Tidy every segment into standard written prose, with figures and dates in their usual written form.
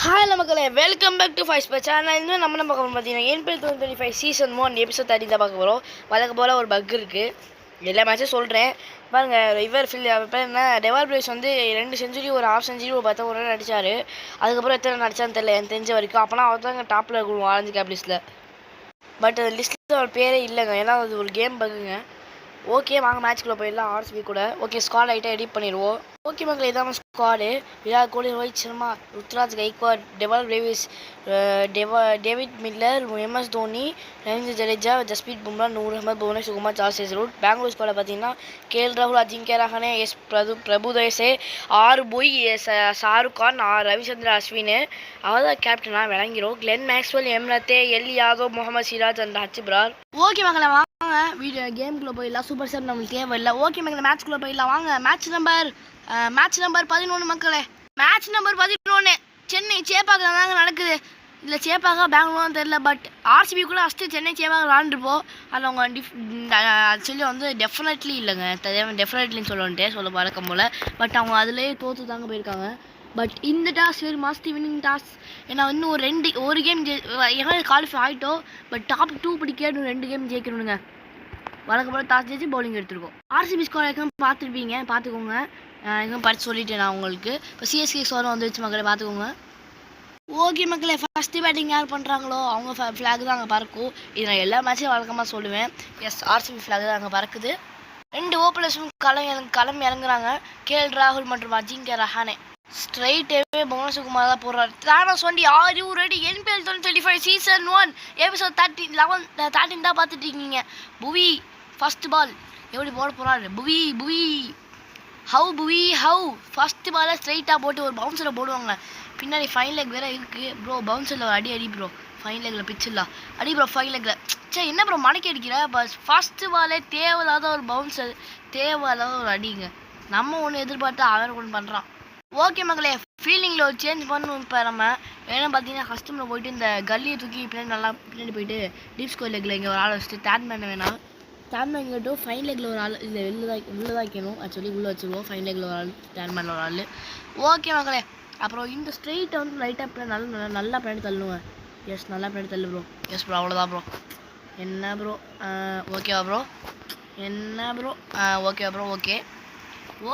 Hi மக்களே, welcome back to Faiz பை channel. இன்னும் நம்ம பார்க்க போகிறோம் பார்த்தீங்கன்னா என்பிஎல் 2025 சீசன் 1 எபிசோட் 30 தான் பார்க்க போகிறோம். வழக்க போல் ஒரு பக் இருக்குது. எல்லா மேட்சும் சொல்கிறேன் பாருங்கள். இவர் என்ன டெவால் பிளேஸ் வந்து 2 செஞ்சுரி ஒரு ஹாஃப் செஞ்சுரி ஒரு 10 ஒரு ரன் அடித்தார். அதுக்கப்புறம் எத்தனை நடிச்சான்னு தெரியல எனக்கு தெரிஞ்ச வரைக்கும். அப்போனா அவர் தான் டாப்பில் இருக்கும் ஆரஞ்சு கேப் லிஸ்ட்டில். பட் அந்த லிஸ்ட்டில் அவர் பேரே இல்லைங்க, ஏன்னா அது ஒரு கேம் பக்குங்க. ஓகே, வாங்க மேட்ச்குள்ளே போயிடலாம். ஆர்சிபி கூட ஓகே ஸ்குவாட் ஐட்டம் எடிட் பண்ணிடுவோம். ஓகே மக்கள், இதான் squad. Virat Kohli, Rohit Sharma, Ruturaj Gaikwad, Dewald Davis, David Miller, MS Dhoni, Ravindra Jadeja, Jasprit Bumrah, Noor Ahmad, Bhuvneshwar Kumar, Charles Hazlewood. Bengaluru ஸ்குவாடை பார்த்தீங்கன்னா கேஎல் ராகுல், அஜிங்கிய ரஹானே, எஸ் பிரபுதேசே, ஆர் பொய், ஷாருக் கான், ரவிச்சந்திர அஸ்வின், அவர் தான் கேப்டனாக விளங்கிறோம். கிளென் மேக்ஸ்வெல், எம்ரத்தே, எல் யாதவ், முகமது சிராஜ் அண்ட் ஹச்சிப்ரார். ஓகே மக்களை, வாங்க வீடியோ கேமுக்குள்ளே போயிடலாம். சூப்பர் ஸ்டார் நம்மளுக்கு தேவையில்லை. ஓகே மக்களை, மேட்ச்குள்ளே போயிடலாம். வாங்க மேட்ச் நம்பர் 11 மக்களே. மேட்ச் நம்பர் 11 சென்னை சேப்பாக்கில் தாங்க நடக்குது. இல்லை சேப்பாக்கா பெங்களூரும் தெரில. பட் ஆர்சிபி கூட ஃபஸ்ட்டு சென்னை சேப்பாக விளாண்டுருப்போம். அதில் அவங்க ஆக்சுவலி வந்து டெஃபினெட்லி இல்லைங்க, டெஃபினெட்லின்னு சொல்ல வழக்கம் போல். பட் அவங்க அதிலே தோற்று தாங்க போயிருக்காங்க. பட் இந்த toss very must winning toss. ஏன்னா இன்னும் ஒரு கேம் எங்கே குவாலிஃபை ஆகிட்டோம். பட் டாப் 2 பிடிக்க 2 கேம் ஜெயிக்கணுங்க. வழக்கம் போல் டாஸ் ஜெயிச்சு பவுலிங் எடுத்துருக்கோம். ஆர்சிபி ஸ்கோர் எங்கே பார்த்துக்கோங்க. எங்கே படித்து சொல்லிட்டேன் நான் உங்களுக்கு. இப்போ சிஎஸ்கே ஸ்கோர் வந்துருச்சு மக்களே, பார்த்துக்கோங்க. ஓகே மக்களே, ஃபஸ்ட்டு பேட்டிங் யார் பண்ணுறாங்களோ அவங்க ஃப்ளாக் தான் அங்கே பறக்கும். இது நான் எல்லா மேட்சையும் வழக்கமாக சொல்லுவேன். எஸ், ஆர்சிபி ஃப்ளாக் தான் அங்கே பறக்குது. 2 ஓப்பனர்ஸும் களம் இறங்குறாங்க. கேஎல் ராகுல் மற்றும் அஜிங்கிய ரஹானே. ஸ்ட்ரைட்டாகவே புவனேஸ்வர் குமார் தான் போடுறாரு. தானஸ் வண்டி, are you ready? NPL 2025 season 1 episode 13 தான் பார்த்துட்டு இருக்கீங்க. புவி ஃபர்ஸ்ட் பால் எப்படி போட போகிறாரு? புவி ஹவு ஃபர்ஸ்ட் பாலை ஸ்ட்ரைட்டாக போட்டு ஒரு பவுன்சரை போடுவாங்க. பின்னாடி ஃபைன் லெக் வேறு இருக்குது ப்ரோ. பவுன்சரில் அடி ப்ரோ. ஃபைன் லெக்கில் பிச்சிடலாம் அடி ப்ரோ. ஃபைன் லெக்கில் சரி என்ன ப்ரோ மடக்கி அடிக்கிற? பஸ் ஃபஸ்ட்டு பாலே தேவையில்லாத ஒரு பவுன்சர், தேவையில்லாத ஒரு அடிங்க. நம்ம ஒன்று எதிர்பார்த்து அவர் ஒன்று பண்ணுறான். ஓகே மக்களே, ஃபீல்டிங்கில் ஒரு சேஞ்ச் பண்ணணும். இப்போ நம்ம வேணும் பார்த்தீங்கன்னா கஸ்டமில் போயிட்டு இந்த கல்லியை தூக்கி பின்னாடி போயிட்டு டீப் ஸ்கோர் லெக்கில் இங்கே ஒரு ஆள் வச்சுட்டு டேன் பண்ண வேணாம். டேன் பண்ணிக்கிட்டும் ஃபைன் லெக்கில் ஒரு ஆள் இல்லை உள்ளே தான் வைக்கணும். ஆக்சுவலி உள்ளே வச்சுருவோம். ஃபைன் லெக்கில் ஒரு ஆள், டேன் பண்ண ஒரு ஆள். ஓகே மக்களே, அப்புறம் இந்த ஸ்ட்ரெயிட்டை வந்து லைட்டாக நல்லா பின்னாடி தள்ளுங்க. எஸ், நல்லா பின்னாடி தள்ளு ப்ரோ. எஸ் ப்ரோ, அவ்வளோதான் ப்ரோ. என்ன ப்ரோ? ஓகேவா ப்ரோ? ஓகேவா ப்ரோ?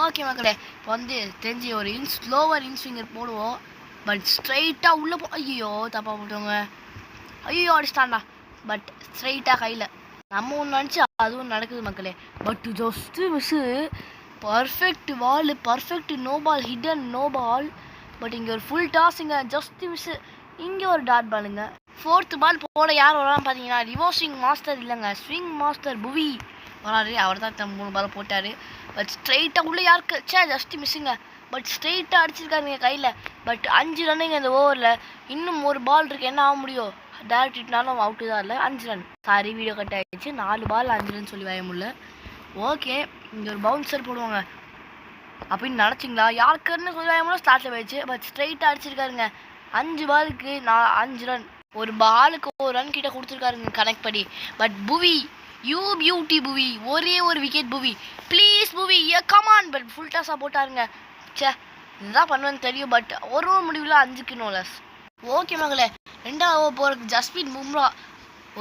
ஓகே மக்களே, இப்போ வந்து தெரிஞ்சு ஒரு ஸ்லோவர் இன்ஸ்விங்கர் போடுவோம். பட் ஸ்ட்ரைட்டாக உள்ளே ஐயோ தப்பாக போட்டோங்க. ஐயோ அடிச்சிட்டான்டா. பட் ஸ்ட்ரைட்டாக கையில் நம்ம ஒன்று நினச்சி அதுவும் நடக்குது மக்களே. But just miss. Perfect ball, perfect no ball, hidden no ball. But இங்கே ஒரு ஃபுல் டாஸுங்க, ஜஸ்ட்டு மிஸ்ஸு. இங்கே ஒரு டாட் பாலுங்க. 4th பால் போட யார் வரான்னு பார்த்தீங்கன்னா ரிவர்ஸிங் மாஸ்டர் இல்லைங்க, ஸ்விங் மாஸ்டர் புவி வராரு. அவர் தான் 3 பால் போட்டார். பட் ஸ்ட்ரைட்டாக உள்ளே யாருக்கு ஜஸ்ட்டு மிஸ்ஸுங்க. பட் ஸ்ட்ரைட்டாக அடிச்சிருக்காருங்க கையில். பட் 5 ரன்னுங்க இந்த ஓவரில். இன்னும் ஒரு பால் இருக்குது, என்ன ஆக முடியும்? டேரக்ட் ஹிட்னாலும் அவுட்டு தான் இல்லை. 5 ரன். சாரி, வீடியோ கட் ஆகிடுச்சு. 4 பால் 5 ரன் சொல்லி வாய முடியல. ஓகே, இங்கே ஒரு பவுன்சர் போடுவாங்க அப்படின்னு நினச்சிங்களா? யாருக்குன்னு சொல்லி வாய முடியல. ஸ்டார்ட்டில் போயிடுச்சு. பட் ஸ்ட்ரைட்டாக அடிச்சிருக்காருங்க. 5 பாலுக்கு 5 ரன். ஒரு பாலுக்கு 1 ரன் கிட்ட கொடுத்துருக்காருங்க கனெக்ட் படி. But Bhuvi you beauty Bhuvi, ஒரே ஒரு wicket Bhuvi, please Bhuvi, come on. But full டாஸாக போட்டாருங்க. இதுதான் பண்ணுவேன்னு தெரியும். பட் ஒரு முடிவில் 5க்கு நோலஸ். ஓகே மகளே, 2வது ஓவர் போகிறதுக்கு ஜஸ்பீத் பும்ரா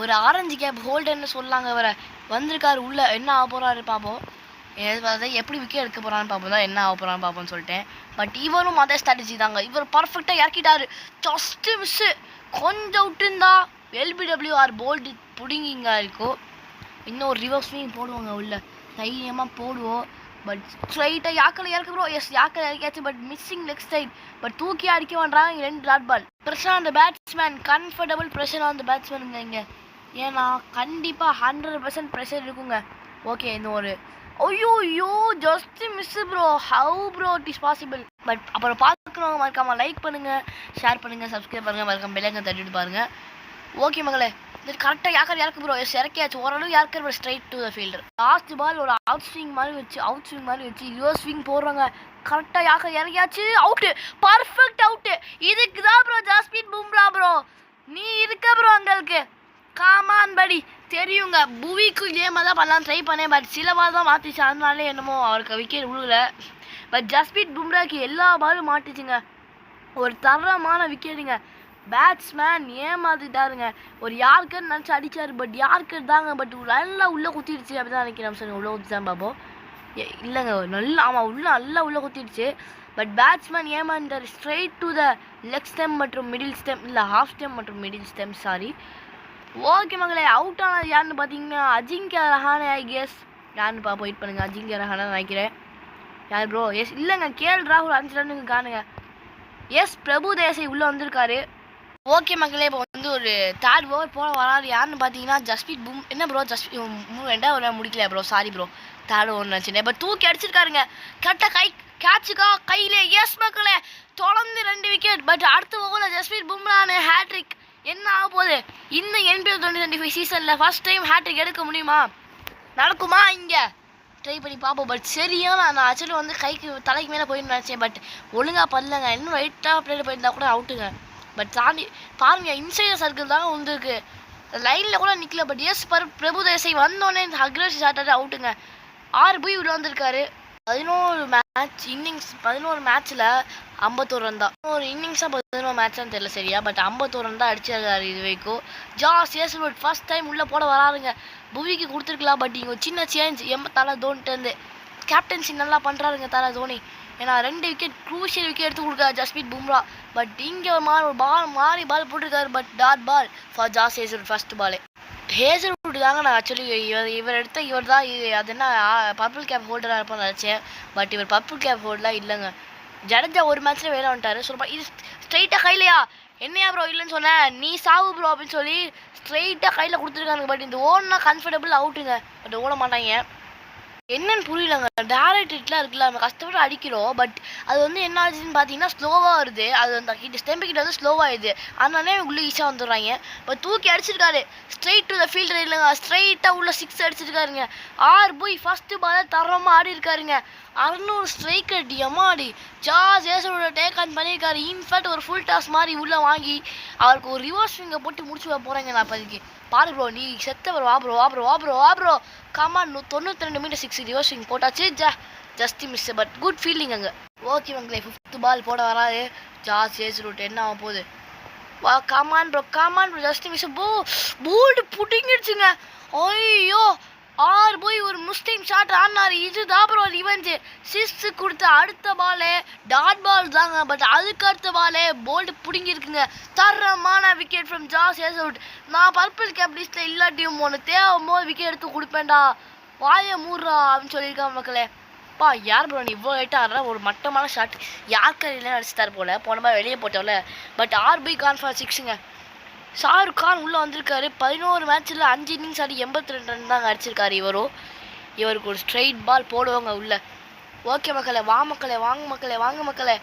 ஒரு ஆரஞ்சு கேப் ஹோல்டர்னு சொல்லாங்க. வர வந்திருக்காரு. உள்ளே என்ன ஆக போகிறாரு பார்ப்போம். எப்படி விக்கெட் எடுக்க போகிறான்னு பார்ப்போம். தான் என்ன ஆக போகிறான்னு பார்ப்போம்னு சொல்லிட்டேன். பட் இவரும் அதே ஸ்ட்ராட்டஜி தாங்க. இவர் பர்ஃபெக்டாக இறக்கிட்டாரு. Just miss. கொஞ்சம் விட்டுருந்தா எல்பிடபிள்யூஆர் போல்டு பிடிங்கிங்க இருக்கும். இன்னும் ஒரு ரிவர்ஸ் ஸ்விங் போடுவாங்க. உள்ள தைரியமாக போடுவோம். பட் ஸ்ட்ரைட்டாக யாக்கில் இறக்கு ப்ரோ. எஸ், யாக்கில் இறக்கியாச்சு. But missing leg side. But தூக்கி அடிக்க வேண்டாங்க. 2 dot ball. Pressure on the batsman, comfortable pressure on the பேட்ஸ்மேனுங்க இங்கே. ஏன்னா கண்டிப்பாக 100% ப்ரெஷர் இருக்குங்க. ஓகே, இந்த ஒரு ஐயோ just miss bro. How bro it is possible? But அப்புறம் பார்க்குறவங்க மறக்காமல் லைக் பண்ணுங்கள், ஷேர் பண்ணுங்கள், சப்ஸ்கிரைப் பண்ணுங்கள், மறக்காம பெல்லைங்க தட்டிட்டு பாருங்கள். ஓகே மகளே, இது கரெக்டாக இறக்கு ப்ரோ. எஸ், இறக்கியாச்சு. ஓரளவு இறக்குற straight to the fielder. Last ball ஒரு அவுட் ஸ்விங் மாதிரி வச்சு ரிவர்ஸ் ஸ்விங் போடுறாங்க. கரெக்டாக இறக்கியாச்சு. Out, perfect out. இதுக்கு தான் ப்ரோ ஜஸ்பீத் பும்ரா ப்ரோ நீ இருக்க ப்ரோ. உங்களுக்கு காமான் படி தெரியுங்க. புவிக்கு கேமாக தான் பண்ணலாம் ட்ரை பண்ணேன். பட் சில பால் தான் மாற்றிச்சு. அதனாலே என்னமோ அவருக்கு விக்கெட் விழுகல. பட் ஜஸ்பீத் பும்ராக்கு எல்லா பாலும் மாட்டிச்சுங்க. ஒரு தரமான விக்கெட்டுங்க. பேட்ஸ்மேன் ஏமாத்திட்டாருங்க. ஒரு யார்கர் நினச்சி அடித்தார், பட் யார்கர் தாங்க. பட் நல்லா உள்ளே குத்திடுச்சு அப்படி தான் நினைக்கிறேன். சார் உள்ளே குத்தி தான் பார்ப்போம். இல்லைங்க நல்லா ஆமாம் நல்லா உள்ளே குத்திடுச்சு. பட் பேட்ஸ்மேன் ஏமாந்தார். Straight to the leg stump மற்றும் மிடில் ஸ்டெம், இல்லை ஹாஃப் ஸ்டெம் மற்றும் மிடில் ஸ்டெம், சாரி. ஓகே மகளே, அவுட் ஆனது யாருன்னு பார்த்தீங்கன்னா அஜிங்கிய ரஹானே. ஐ கெஸ் யாருன்னு பார்ப்போம், வெயிட் பண்ணுங்கள். அஜிங்கிய ரஹானே நினைக்கிறேன். யார் ப்ரோ? எஸ் இல்லைங்க, கேஎல் ராகுல் 5 ரன்னுக்கு காணுங்க. எஸ் பிரபு தேசாய் உள்ளே வந்திருக்காரு. ஓகே மக்களே, இப்போ வந்து ஒரு 3rd ஓவர் போல வராது. யாருன்னு பார்த்தீங்கன்னா ஜஸ்பீத் பும். என்ன ப்ரோ ஜஸ்பீத் 2 முடிக்கல bro, sorry bro. 3rd over நினச்சினேன். இப்போ தூக்கி அடிச்சிருக்காருங்க. கரெக்டாக கேட்சுக்கா கையிலே. எஸ் மக்களே, தொடர்ந்து 2 விக்கெட். பட் அடுத்த ஓவரில் ஜஸ்பீத் பும்ரானு ஹேட்ரிக். என்ன ஆக போகுது இந்த NPL 2025 சீசனில்? ஃபர்ஸ்ட் டைம் ஹேட்ரிக் எடுக்க முடியுமா? நடக்குமா? இங்கே ட்ரை பண்ணி பார்ப்போம். பட் சரியா நான் ஆக்சுவலி வந்து தலைக்கு மேலே போயின்னு நினச்சேன். பட் ஒழுங்காக பண்ணலங்க. இன்னும் ரைட்டாக பிளேட் போயிருந்தா கூட அவுட்டுங்க. பட் தாண்டி பாருங்க, இன்சைட் சர்க்கிள் தாங்க வந்துருக்கு. லைனில் கூட நிற்கல. பட் எஸ் பிரபு தேசாய் வந்தோடனே இந்த அக்ரஸிவ் ஷாட்டாக அவுட்டுங்க. 6 போய் உள்ள வந்திருக்காரு. 11 மேட்ச்சில் 51 ரன் தான். ஒரு இன்னிங்ஸாக 11 மேட்ச்சான்னு தெரியல சரியா. பட் 51 ரன் தான் அடிச்சிருக்காரு இது வரைக்கும். ஜாஸ் ஹேசல்வுட் ஃபர்ஸ்ட் டைம் உள்ளே போட வராருங்க. புவிக்கு கொடுத்துருக்கலாம். பட் இங்கே ஒரு சின்ன சேஞ்ச். தலை தோனிட்டேருந்து கேப்டன்சி நல்லா பண்ணுறாருங்க தலை தோனி. ஏன்னா 2 விக்கெட் க்ரூஷியல் விக்கெட் எடுத்து கொடுக்காரு ஜஸ்பீத் பும்ரா. பட் இங்கே ஒரு பால் போட்டிருக்காரு. But dot ball for Josh Hazlewood. First பாலே ஹேசல்வுட் தாங்க. நான் ஆக்சுவலி இவர் எடுத்த இவர் தான் அது என்ன பர்பிள் கேப் ஹோல்டராக இருப்பான்னு நினச்சேன். பட் இவர் பர்பிள் கேப் ஹோல்டராக இல்லைங்க. ஜடேஜா ஒரு மேட்ச்சில் வேலை வந்துட்டார். சொல்லுப்பா இது ஸ்ட்ரைட்டாக கையிலையா? என்னையா ப்ரோ இல்லைன்னு சொன்னேன், நீ சாவு ப்ரோ அப்படின்னு சொல்லி ஸ்ட்ரைட்டாக கையில் கொடுத்துருக்காங்க. பட் இந்த ஓடனா கம்ஃபர்டபுள் அவுட்டுங்க. பட் ஓட மாட்டாங்க. என்னன்னு புரியலங்க. டேரக்ட் ஹிட்லாம் இருக்குல்ல, நம்ம கஷ்டப்பட்டு அடிக்கிறோம். பட் அது வந்து என்ன ஆச்சுன்னு பார்த்தீங்கன்னா ஸ்லோவாக வருது. அது அந்த ஸ்டெம்பு கிட்ட வந்து ஸ்லோவாகுது. அதனாலே உள்ளே ஈஸியாக வந்துடுறாங்க. இப்போ தூக்கி அடிச்சிருக்காரு. ஸ்ட்ரைட் டு த ஃபீல்டர் இல்லைங்க, ஸ்ட்ரைட்டாக உள்ள 6 அடிச்சிருக்காருங்க. 6 போய் ஃபர்ஸ்ட் பாலை தரமாக ஆடி இருக்காருங்க. 600 ஸ்ட்ரைக் அடி அம்மாடி. ஜாஸ் ஹேசல்வுட் டேக் ஆன் பண்ணியிருக்காரு. இன்ஃபேக்ட் ஒரு ஃபுல் டாஸ் மாதிரி உள்ளே வாங்கி அவருக்கு ஒரு ரிவர்ஸ் ஸ்விங்கை போட்டு முடிச்சு போகிறேங்க. நான் இப்போதைக்கு பாரு ப்ரோ, நீ செத்தவர். வா bro come on. 92 meter 6 reverse swing போட்டாச்சு. Just miss. But good fielding அங்கே. ஓகே மக்களே, 5th பால் போட வராது ஜாஸ் ஹேசல்வுட். என்ன ஆக போகுது? வா come on bro just miss. Bowled புட்டிங்கிடுச்சுங்க. ஐயோ 6 போய் ஒரு முஸ்லீம் ஷாட் ஆடினாரு. இதுதான் ப்ரோ ரிவெஞ்சு. 6 கொடுத்த அடுத்த பாலே டாட் பால் தாங்க. பட் அதுக்கு அடுத்த பாலே போல்டு பிடுங்கிருக்குங்க. தரமான விக்கெட் ஃப்ரம் ஜாஸ் ஹேசல்வுட். நான் பர்பிள் கேப் லிஸ்ட்டில் இல்லாட்டியும் ஒன்று தேவையும் போது விக்கெட் எடுத்து கொடுப்பேன்டா, வாயை மூடுறா அப்படின்னு சொல்லியிருக்காங்க மக்களே. பா யார் ப்ரோ நீ இவ்வளோ லைட்டாக ஆடுற? ஒரு மட்டமான ஷாட் யாருக்கார் இல்லைன்னு அடிச்சுட்டார் போல். போன மாதிரி வெளியே போட்டோம்ல. பட் 6 பை கான் ஃபார் 6ங்க. ஷாருக் கான் உள்ளே வந்திருக்காரு. 11 மேட்ச்சில் 5 இன்னிங்ஸ் ஆடி 82 ரன் தாங்க அடிச்சிருக்காரு இவருக்கு ஒரு ஸ்ட்ரைட் பால் போடுவாங்க உள்ள. ஓகே மக்களே, வாங்க மக்களே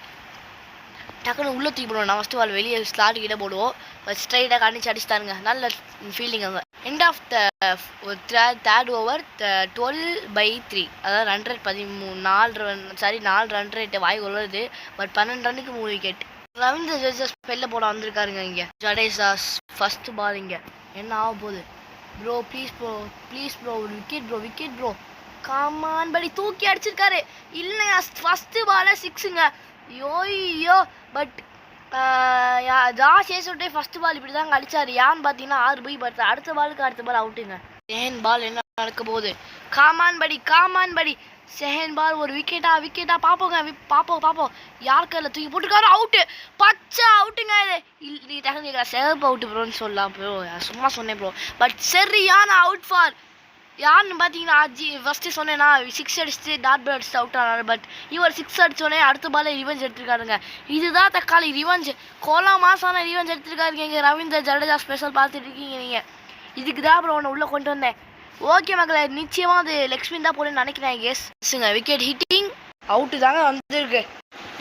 டக்குன்னு உள்ளே தூக்கி போடுவோம். நான் ஃபஸ்ட்டு பால் வெளியே ஸ்லாட்டு கிட்ட போடுவோம். ஸ்ட்ரைட்டாக கண்டிச்சு அடிச்சுட்டாருங்க. நல்ல ஃபீல்டிங் அங்கே. End of the 3rd over 12/3, அதாவது 4 ரன் ரேட்டு வாய் வருது. பட் 12 ரன்னுக்கு 3 விக்கெட். ரவீந்திர ஜடேஜா வெளில போட வந்திருக்காருங்க. இங்கே ஜடேஜாஸ் ஃபர்ஸ்ட் பால். இங்கே என்ன ஆக போகுது ப்ரோ? ப்ளீஸ் ப்ரோ ஒரு விக்கெட் ப்ரோ காமான். படி தூக்கி அடிச்சிருக்காரு. இல்லைங்க ஃபஸ்ட்டு பாலே 6ங்க. ஐயோ பட் ஜாஸ் ஹேசல்வுட்டே ஃபஸ்ட்டு பால் இப்படி தாங்க அடித்தார். யான்னு பார்த்தீங்கன்னா 6 போய். பட் அடுத்த பால் அவுட்டுங்க. செகண்ட் பால் என்ன நடக்க போகுது? காமான் படி செகண்ட் பால் ஒரு விக்கெட்டா பார்ப்போம். யார் கையில் தூக்கி போட்டுருக்காரு? அவுட்டு. பச்சை அவுட்டுங்க. இது நீ டக்குனு சிவப்பு அவுட்டு ப்ரோன்னு சொல்லலாம் ப்ரோ, சும்மா சொன்னேன் ப்ரோ. பட் சரியான அவுட் ஃபார் யாருன்னு பார்த்தீங்கன்னா ஃபஸ்ட்டு சொன்னேன்னா 6 அடிச்சுட்டு டாட் பால் அடிச்சுட்டு அவுட் ஆனார். பட் இவர் 6 அடிச்சோடனே அடுத்த பாலே ரிவெஞ்ச் எடுத்துருக்காருங்க. இதுதான் தக்காளி ரிவெஞ்ச். மாசான ரிவெஞ்ச் எடுத்துருக்காருங்க. இங்கே ரவீந்திர ஜடேஜா ஸ்பெஷல் பார்த்துட்டு இருக்கீங்க நீங்கள். இதுக்கு தான் ப்ரோ உன்னை உள்ளே கொண்டு வந்தேன். ஓகே மக்களே, நிச்சயமாக அது லெக் ஸ்பின் தான் போடுன்னு நினைக்கிறேன். கெஸ்ங்க விக்கெட் ஹிட்டிங் அவுட்டு தாங்க வந்துருக்கு.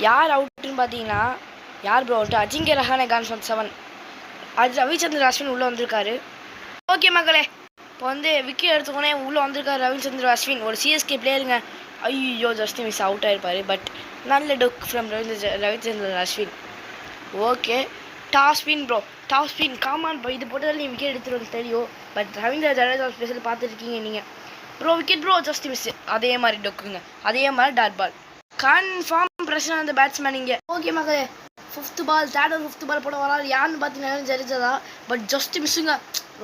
யார் அவுட்டுன்னு பார்த்தீங்கன்னா யார் bro out? Ajinkya Rahane gone for 7. Ravichandran Ashwin உள்ளே வந்திருக்காரு. ஓகே மக்களே, இப்போ வந்து விக்கெட் எடுத்துக்கோனே உள்ளே வந்திருக்காரு ரவிச்சந்திரன் அஸ்வின். ஒரு சிஎஸ்கே பிளேயருங்க. ஐயோ ஜஸ்ட் மிஸ் அவுட் ஆகிருப்பார். பட் நல்ல டொக் from Ravichandran Ashwin. Okay toss spin come on. இது போட்டதில் நீ விக்கெட் எடுத்துருவது தெரியும். பட் ரவீந்திர ஜடேஜா ஸ்பெஷல் பார்த்துருக்கீங்க நீங்கள் bro. Wicket bro just miss. அதே மாதிரி டொக்குங்க, அதே மாதிரி டாட் பால். கன்ஃபார்ம் பிரச்சனை அந்த பேட்ஸ்மேன் இங்கே. ஓகே மக்களே, fifth ball third over fifth ball போட வராது யாருன்னு பார்த்தீங்கன்னா ஜடேஜா. But just மிஸ்ஸுங்க.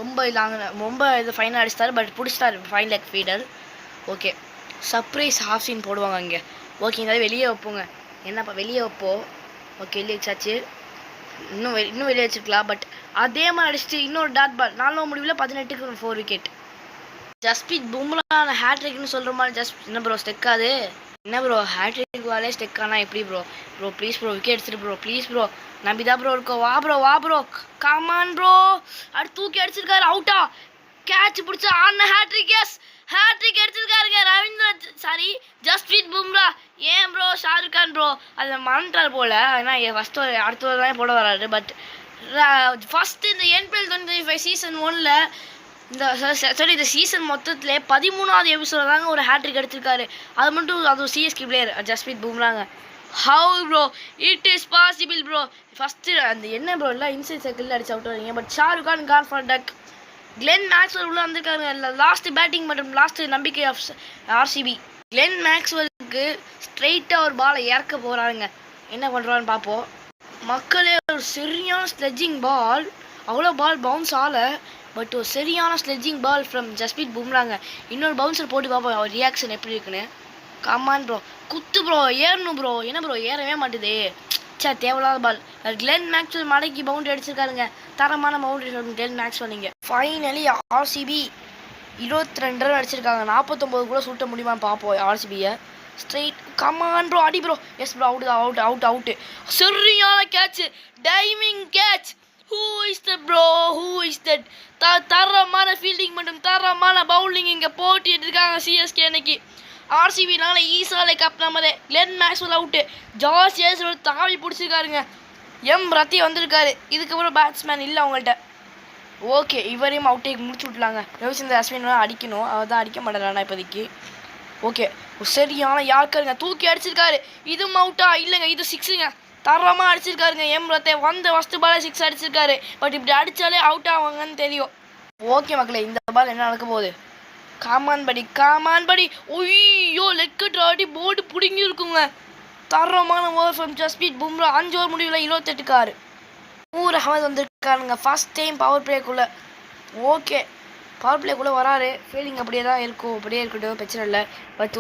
ரொம்ப இது ஃபைனாக அடிச்சிட்டாரு. பட் பிடிச்சிட்டாரு fine leg fielder. Okay surprise half சீன் போடுவாங்க இங்கே. ஓகே இந்த வெளியே வைப்போங்க. என்னப்பா வெளியே வைப்போம். ஓகே வெளியே வச்சாச்சு. இன்னும் வெளியே வச்சுருக்கலாம். பட் அதே மாதிரி அடிச்சுட்டு இன்னொரு டாட் பால் 4 ஓவர் முடிவில் 18க்கு 4 விக்கெட். ஜஸ்பிரீத் பும்ரா ஹேட்ரிக்னு சொல்கிற மாதிரி என்ன ப்ரோ ஸ்டெக்காது? என்ன ப்ரோ ஹேட்ரிக் வாலே ஸ்டெக் ஆனால் எப்படி ப்ரோ? ப்ளீஸ் ப்ரோ விக்கெட் எடுத்துட்டு ப்ரோ ப்ளீஸ் ப்ரோ நம்பிதான் ப்ரோ இருக்கோம். வா ப்ரோ கமான் ப்ரோ. அடுத்து தூக்கி அடிச்சிருக்காரு அவுட்டா. கேட்ச் பிடிச்சா ஆன ஹேட்ரிக். எஸ் ஹேட்ரிக் எடுத்திருக்காருங்க ஜஸ்பிரீத் பும்ரா. ஏன் ப்ரோ ஷாருக் கான் ப்ரோ அதை மறந்துட்டார் போல். ஏன்னா அடுத்த ஒரு தான் போட வராரு. பட் ஃபஸ்ட்டு இந்த என்பிஎல் 2025 சீசன் 1ல் இந்த சீசன் மொத்தத்தில் 13வது எபிசோட தாங்க ஒரு ஹேட்ரிக் எடுத்திருக்காரு. அது சிஎஸ்கே பிளேயர் ஜஸ்பிரீத் பும்ராங்க. How bro it is possible bro? First அந்த என்ன ப்ரோ எல்லாம் இன்சைட் சர்க்கிளில் அடிச்சு அவுட் வரீங்க. But Shahrukh Khan gone for duck. Glenn Maxwell உள்ள வந்திருக்காங்க. லாஸ்ட் பேட்டிங் மற்றும் லாஸ்ட் நம்பிக்கை ஆஃப் ஆர்சிபி. கிளென் மேக்ஸ்வெலுக்கு ஸ்ட்ரெயிட்டாக ஒரு பாலை இறக்க போகிறாங்க. என்ன பண்ணுறான்னு பார்ப்போம். மக்களே ஒரு சரியான ஸ்லெட்ஜிங் பால். அவ்வளோ பால் பவுன்ஸ் ஆகலை. பட் ஒரு சரியான ஸ்லெட்ஜிங் பால் ஃப்ரம் ஜஸ்பிரீத் பும்ராங்க. இன்னொரு பவுன்சர் போட்டு பார்ப்போம் அவர் ரியாக்ஷன் எப்படி இருக்குன்னு. கமான் ப்ரோ குத்து ப்ரோ ஏறணும் ப்ரோ. என்ன ப்ரோ ஏறவே மாட்டுதே. தேவையில்லாத பால். கிளென் மேக்ஸ்வெல் மடக்கி பவுண்டரி அடிச்சிருக்காருங்க. தரமான பவுண்டரி கிளென் மேக்ஸ்வெல். இங்கே ஃபைனலி ஆர்சிபி 22 ரன் அடிச்சிருக்காங்க. 49 கூட சுட்ட முடியுமா பார்ப்போம் ஆர்சிபியை. ஸ்ட்ரெயிட் கமான் ப்ரோ அடி ப்ரோ. Yes bro out. சரியான catch diving catch. Who is that? தரமான ஃபீல்டிங் மற்றும் தரமான பவுலிங் இங்கே போட்டிட்டு இருக்காங்க சிஎஸ்கே அன்னைக்கு. ஆர்சிபினால ஈசாலை கப் நம்மதே. Glenn Maxwell out. ஜார்ஜ் ஏசல் தாவி பிடிச்சிருக்காருங்க. ரத்தி வந்திருக்காரு. இதுக்கப்புறம் பேட்ஸ்மேன் இல்லை அவங்கள்ட்ட. ஓகே இவரையும் அவுட்டே முடிச்சு விட்லாங்க. ரவிச்சந்திரன் அஸ்வின் அடிக்கணும். அவர் தான் அடிக்க மாட்டேறானா இப்போதைக்கு. ஓகே சரியான யாருக்காருங்க தூக்கி அடிச்சிருக்காரு. இதுவும் அவுட்டா? இல்லைங்க இது 6ங்க. தரமாக அடிச்சிருக்காருங்க. ரத்தி ஃபஸ்ட்டு பாலே 6 அடிச்சிருக்காரு. பட் இப்படி அடித்தாலே அவுட் ஆவாங்கன்னு தெரியும். ஓகே மக்களே இந்த பால் என்ன நடக்க போகுது? காமான் படி ஒய்யோ லெக்கட் ஆடி போர்டு பிடுங்கி இருக்குங்க. தரமான over from Jasprit Bumrah. 5 over முடிவில் 28க்கு 6. நூர் அகமது வந்திருக்காருங்க ஃபஸ்ட் டைம் பவர் பிளேக்குள்ளே. ஓகே பவர் பிளேக்குள்ளே வராரு. ஃபீலிங் அப்படியே தான் இருக்கும். அப்படியே இருக்கட்டும் பிரச்சனை இல்லை. பட்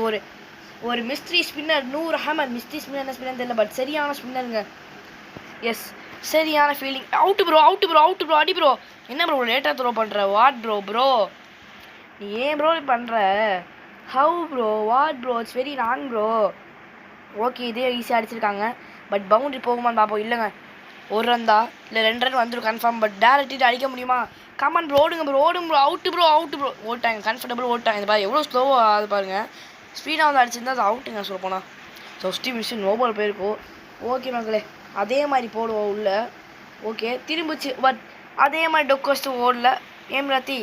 ஒரு mystery spinner Noor Ahmad. Mystery spinner என்ன ஸ்பின்னர் தெரியல. பட் சரியான ஸ்பின்னருங்க. எஸ் சரியான ஃபீலிங். அவுட்டு ப்ரோ அடி ப்ரோ. என்ன ப்ரோ லேட்டாக த்ரோ பண்ணுற? வாட் ப்ரோ நீ ஏன் ப்ரோ பண்ணுற? How bro what bro it's very wrong bro. Okay இதே ஈஸியாக அடிச்சிருக்காங்க. பட் பவுண்டரி போகுமான்னு பார்ப்போம். இல்லைங்க 1 ரன் தான். இல்லை 2 ரன் வந்துடும் கன்ஃபார்ம். பட் டேரக்ட் அடிக்க முடியுமா? கமான் ப்ரோ ஓடுங்க ப்ரோ அவுட்டு ப்ரோ ஓட்டாங்க. கம்ஃபர்டபுள் ஓட்டாங்க. இந்த பாரு எவ்வளோ ஸ்லோவாக அது பாருங்கள். ஸ்பீடாக வந்து அடிச்சிருந்தா அது அவுட்டுங்க சொல்ல போனால். ஜஸ்டி மிஷின் நோபால் போயிருக்கோம். ஓகே மக்களே அதே மாதிரி போடுவோம் உள்ள. ஓகே திரும்பிச்சு. பட் அதே மாதிரி டொக்கோஸ்ட்டு ஓடல. ரத்தி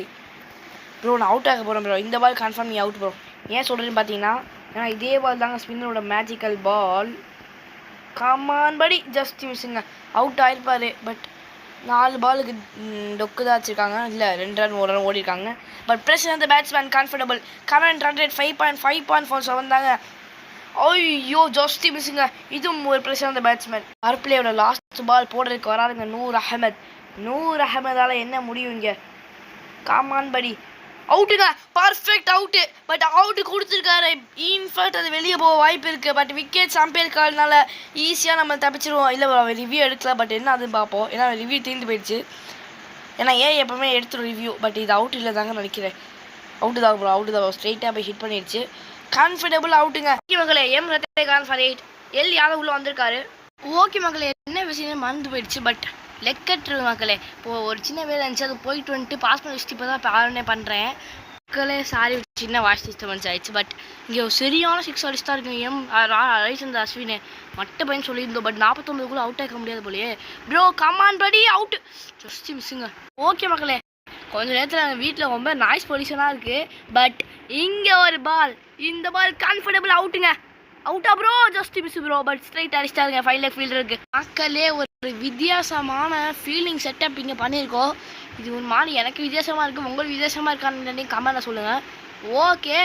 ப்ரோ நான் அவுட் ஆக போகிறேன் ப்ரோ. இந்த பால் கன்ஃபார்ம் நீ அவுட் ப்ரோ. ஏன் சொல்கிறேன்னு பார்த்தீங்கன்னா ஏன்னா இதே பால் தாங்க ஸ்பின்னரோட மேஜிக்கல் பால். கமான் படி ஜஸ்ட் மிஸ்ஸுங்க. அவுட் ஆகிருப்பார். பட் 4 பாலுக்கு டொக்கு தான் வச்சுருக்காங்க. இல்லை 2 ரன் 1 ரன் ஓடிருக்காங்க. பட் பிரஷர் அந்த batsman comfortable. Current run rate 5.47 தாங்க. ஐயோ ஜஸ்டி மிஸ்ஸுங்க. இதுவும் ஒரு பிரஷர் அந்த பேட்ஸ்மேன். பவர் பிளேயோட லாஸ்ட் பால் போடுறதுக்கு வராதுங்க நூர் அகமதால் என்ன முடியும் இங்கே? காமான் படி அவுட்டுங்க. Perfect out. பட் அவுட்டு கொடுத்துருக்காரு. இன்ஃபேக்ட் அது வெளியே போக வாய்ப்பு இருக்குது. பட் விக்கெட் அம்பையர் கால்னால ஈஸியாக நம்ம தப்பிச்சிருவோம். இல்லை ரிவ்யூ எடுக்கலாம். பட் என்ன அதுன்னு பார்ப்போம். ஏன்னா ரிவ்யூ தீர்ந்து போயிடுச்சு. ஏன்னா எப்போவுமே எடுத்துரும் ரிவ்யூ. பட் இது அவுட் இல்லை தாங்க நினைக்கிறேன். அவுட்டு தான் ஸ்ட்ரெயிட்டாக போய் ஹிட் பண்ணிடுச்சு. கம்ஃபர்டபுள் அவுட்டுங்க. மக்களே ரத்தி கான் ஃபார் 8. யாதவ் உள்ள வந்திருக்காரு. ஓகே மக்களே என்ன விஷயம் மறந்து போயிடுச்சு. பட் லெக்கட்ரு மக்களே இப்போது ஒரு சின்ன வேலை இருந்துச்சு. அது போயிட்டு வந்துட்டு பாஸ் பண்ணி வச்சுட்டு இப்போ தான் பாருன்னே பண்ணுறேன். மக்களே சாரி சின்ன வாய்ஸ் டிஸ்டர்பன்ஸ் ஆயிடுச்சு. பட் இங்கே ஒரு சரியான 6 அடிச்சு தான் இருக்குங்க. ரவிச்சந்திரன் அஸ்வின் மட்ட பையன் சொல்லியிருந்தோம். பட் 49 அவுட் ஆக முடியாது போலையே. ப்ரோ கமான் படி அவுட்டு. ஜஸ்ட் மிஸ்ஸுங்க. ஓகே மக்களே கொஞ்சம் நேரத்தில் எங்கள் வீட்டில் ரொம்ப நாய்ஸ் பொல்யூஷனாக இருக்குது. பட் இங்கே ஒரு பால். இந்த பால் கம்ஃபர்டபுள் அவுட்டுங்க. அவுட்டா bro just miss bro. But straight அடிச்சிட்டாருங்க. 5 லெக் ஃபீல்டருக்கு. மக்களே ஒரு வித்தியாசமான ஃபீல்டிங் செட்டப் இங்கே பண்ணியிருக்கோம். இது ஒரு மாதிரி எனக்கு வித்தியாசமாக இருக்குது. உங்களுக்கு வித்தியாசமாக இருக்கான்னு கமெண்ட்டில் சொல்லுங்கள். ஓகே